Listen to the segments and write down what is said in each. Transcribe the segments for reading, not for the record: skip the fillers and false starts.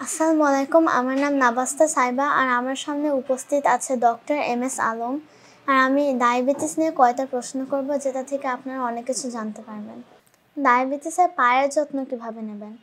আসসালামু আলাইকুম, আমার নাম নাবাস্তা সাইবা আর আমার সামনে উপস্থিত আছে ডক্টর এম.এস. আলম। আর আমি ডায়াবেটিস নিয়ে কয়েকটা প্রশ্ন করব যেটা থেকে আপনারা অনেক কিছু জানতে পারবেন। ডায়াবেটিসের পায়ের যত্ন কিভাবে নেবেন?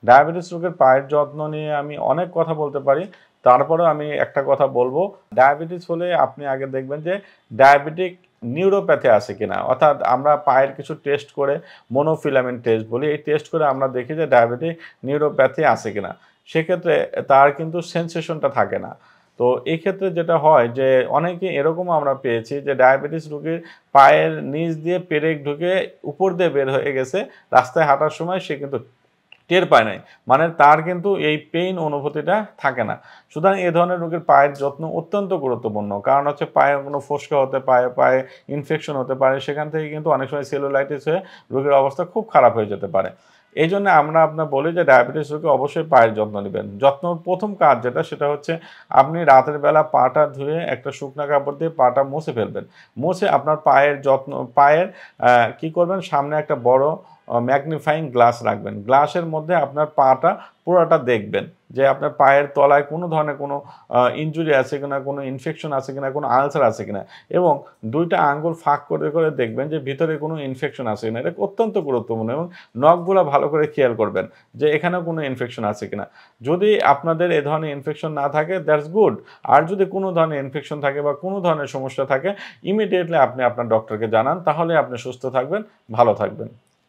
ডায়াবেটিস রোগের পায়ের যত্ন নিয়ে আমি অনেক কথা বলতে পারি। তারপরেও আমি একটা কথা বলব, ডায়াবেটিস হলে আপনি আগে দেখবেন যে ডায়াবেটিক নিউরোপ্যাথি আছে কিনা। অর্থাৎ আমরা পায়ের কিছু টেস্ট করে মনোফিলামেন্ট টেস্ট বলি। এই টেস্ট করে আমরা দেখি যে ডায়াবেটিক নিউরোপ্যাথি আছে কিনা। সেক্ষেত্রে তার কিন্তু সেনসেশনটা থাকে না। তো এই ক্ষেত্রে যেটা হয় যে অনেকে এরকমও আমরা পেয়েছি যে ডায়াবেটিস রোগীর পায়ের নিচ দিয়ে পেরেক ঢুকে উপর দিয়ে বের হয়ে গেছে। রাস্তায় হাঁটার সময় সে কিন্তু টের পায় নাই। মানে তার কিন্তু এই পেইন অনুভূতিটা থাকে না। সুতরাং এ ধরনের রোগীর পায়ের যত্ন অত্যন্ত গুরুত্বপূর্ণ। কারণ হচ্ছে পায়ে কোনো ফোস্কা হতে পারে, পায়ে ইনফেকশন হতে পারে। সেখান থেকে কিন্তু অনেক সময় সেলুলাইটিস হয়ে রোগীর অবস্থা খুব খারাপ হয়ে যেতে পারে। এইজন্য আমরা আপনার বলি যে ডায়াবেটিস রোগী অবশ্যই পায়ের যত্ন নিবেন। যত্নর প্রথম কাজ যেটা সেটা হচ্ছে আপনি রাতের বেলা পাটা ধুয়ে একটা শুকনা কাপড় দিয়ে পাটা মুছে ফেলবেন। মুছে আপনার পায়ের কি করবেন, সামনে একটা বড় ম্যাগনিফাইং গ্লাস রাখবেন। গ্লাসের মধ্যে আপনার পাটা পুরোটা দেখবেন যে আপনার পায়ের তলায় কোনো ধরনের কোনো ইনজুরি আছে কিনা, কোনো ইনফেকশন আছে কিনা, কোনো আলসার আছে কিনা, এবং দুইটা আঙ্গুল ফাঁক করে করে দেখবেন যে ভিতরে কোনো ইনফেকশন আছে কিনা। এটা অত্যন্ত গুরুত্বপূর্ণ। এবং নখগুলো ভালো করে খেয়াল করবেন যে এখানেও কোনো ইনফেকশন আছে কিনা। যদি আপনাদের এ ধরনের ইনফেকশন না থাকে, দ্যাটস গুড। আর যদি কোনো ধরনের ইনফেকশন থাকে বা কোনো ধরনের সমস্যা থাকে, ইমিডিয়েটলি আপনি আপনার ডক্টরকে জানান, তাহলে আপনি সুস্থ থাকবেন, ভালো থাকবেন।